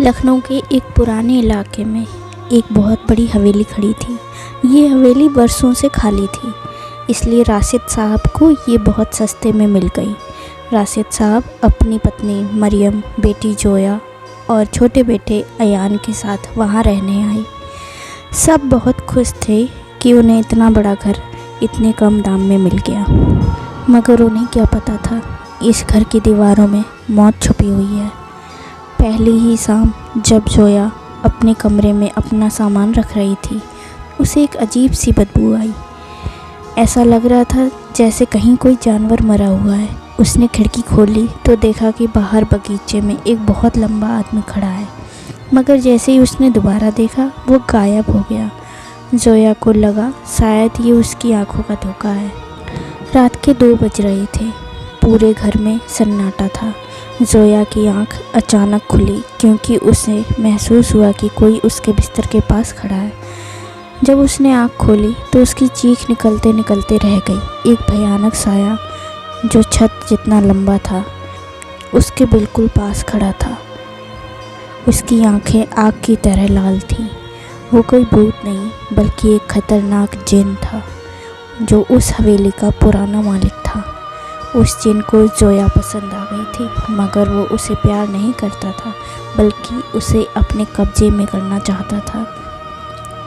लखनऊ के एक पुराने इलाके में एक बहुत बड़ी हवेली खड़ी थी। ये हवेली बरसों से खाली थी, इसलिए राशिद साहब को ये बहुत सस्ते में मिल गई। राशिद साहब अपनी पत्नी मरियम, बेटी जोया और छोटे बेटे अयान के साथ वहाँ रहने आए। सब बहुत खुश थे कि उन्हें इतना बड़ा घर इतने कम दाम में मिल गया, मगर उन्हें क्या पता था इस घर की दीवारों में मौत छुपी हुई है। पहली ही शाम जब जोया अपने कमरे में अपना सामान रख रही थी, उसे एक अजीब सी बदबू आई। ऐसा लग रहा था जैसे कहीं कोई जानवर मरा हुआ है। उसने खिड़की खोली तो देखा कि बाहर बगीचे में एक बहुत लंबा आदमी खड़ा है, मगर जैसे ही उसने दोबारा देखा वो गायब हो गया। जोया को लगा शायद ये उसकी आंखों का धोखा है। रात के 2 बज रहे थे। पूरे घर में सन्नाटा था। जोया की आंख अचानक खुली क्योंकि उसे महसूस हुआ कि कोई उसके बिस्तर के पास खड़ा है। जब उसने आंख खोली तो उसकी चीख निकलते निकलते रह गई। एक भयानक साया जो छत जितना लंबा था उसके बिल्कुल पास खड़ा था। उसकी आंखें आग की तरह लाल थीं। वो कोई भूत नहीं बल्कि एक खतरनाक जिन था जो उस हवेली का पुराना मालिक था। उस जिन को जोया पसंद आ गई थी, मगर वो उसे प्यार नहीं करता था बल्कि उसे अपने कब्जे में करना चाहता था।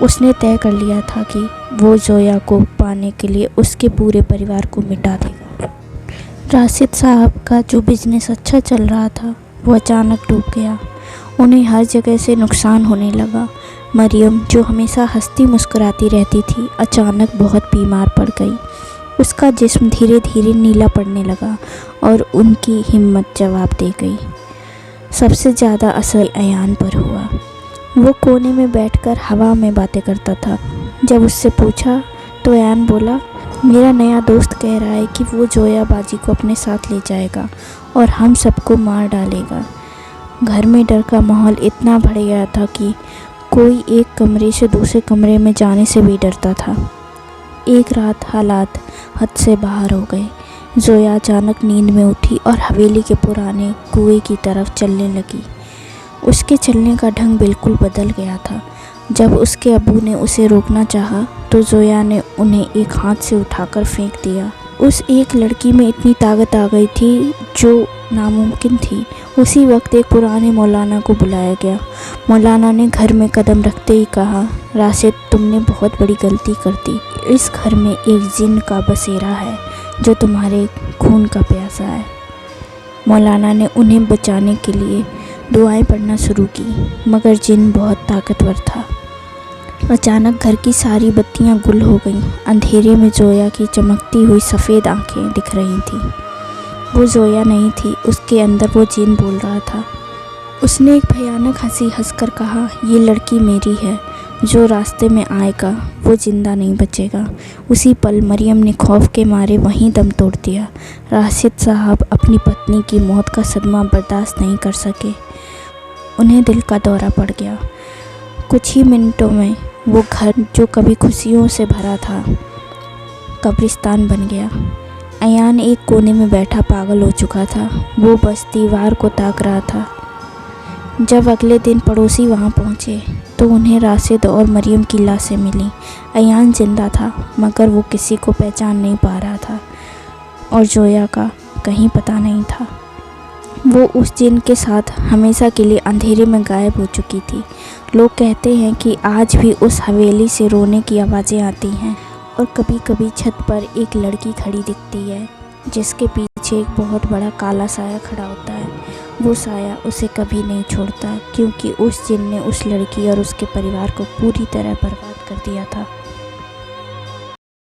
उसने तय कर लिया था कि वो जोया को पाने के लिए उसके पूरे परिवार को मिटा देगा। राशिद साहब का जो बिजनेस अच्छा चल रहा था वो अचानक डूब गया। उन्हें हर जगह से नुकसान होने लगा। मरियम जो हमेशा हंसती मुस्कुराती रहती थी, अचानक बहुत बीमार पड़ गई। उसका जिस्म धीरे धीरे नीला पड़ने लगा और उनकी हिम्मत जवाब दे गई। सबसे ज़्यादा असर अयान पर हुआ। वो कोने में बैठकर हवा में बातें करता था। जब उससे पूछा तो अयान बोला, मेरा नया दोस्त कह रहा है कि वो जोया बाजी को अपने साथ ले जाएगा और हम सबको मार डालेगा। घर में डर का माहौल इतना बढ़ गया था कि कोई एक कमरे से दूसरे कमरे में जाने से भी डरता था। एक रात हालात हद से बाहर हो गए। जोया अचानक नींद में उठी और हवेली के पुराने कुएं की तरफ चलने लगी। उसके चलने का ढंग बिल्कुल बदल गया था। जब उसके अब्बू ने उसे रोकना चाहा तो जोया ने उन्हें एक हाथ से उठाकर फेंक दिया। उस एक लड़की में इतनी ताकत आ गई थी जो नामुमकिन थी। उसी वक्त एक पुराने मौलाना को बुलाया गया। मौलाना ने घर में कदम रखते ही कहा, राशिद तुमने बहुत बड़ी गलती कर दी। इस घर में एक जिन का बसेरा है जो तुम्हारे खून का प्यासा है। मौलाना ने उन्हें बचाने के लिए दुआएं पढ़ना शुरू की, मगर जिन बहुत ताकतवर था। अचानक घर की सारी बत्तियां गुल हो गईं। अंधेरे में जोया की चमकती हुई सफ़ेद आंखें दिख रही थीं। वो जोया नहीं थी, उसके अंदर वो जिन बोल रहा था। उसने एक भयानक हंसी हंसकर कहा, ये लड़की मेरी है। जो रास्ते में आएगा वो जिंदा नहीं बचेगा। उसी पल मरियम ने खौफ के मारे वहीं दम तोड़ दिया। राशिद साहब अपनी पत्नी की मौत का सदमा बर्दाश्त नहीं कर सके। उन्हें दिल का दौरा पड़ गया। कुछ ही मिनटों में वो घर जो कभी खुशियों से भरा था कब्रिस्तान बन गया। अयान एक कोने में बैठा पागल हो चुका था। वो बस दीवार को ताक रहा था। जब अगले दिन पड़ोसी वहां पहुंचे तो उन्हें राशिद और मरियम की लाशें मिली। अयान जिंदा था, मगर वो किसी को पहचान नहीं पा रहा था और जोया का कहीं पता नहीं था। वो उस जिन के साथ हमेशा के लिए अंधेरे में गायब हो चुकी थी। लोग कहते हैं कि आज भी उस हवेली से रोने की आवाज़ें आती हैं और कभी कभी छत पर एक लड़की खड़ी दिखती है जिसके पीछे एक बहुत बड़ा काला साया खड़ा होता है। वो साया उसे कभी नहीं छोड़ता क्योंकि उस जिन ने उस लड़की और उसके परिवार को पूरी तरह बर्बाद कर दिया था।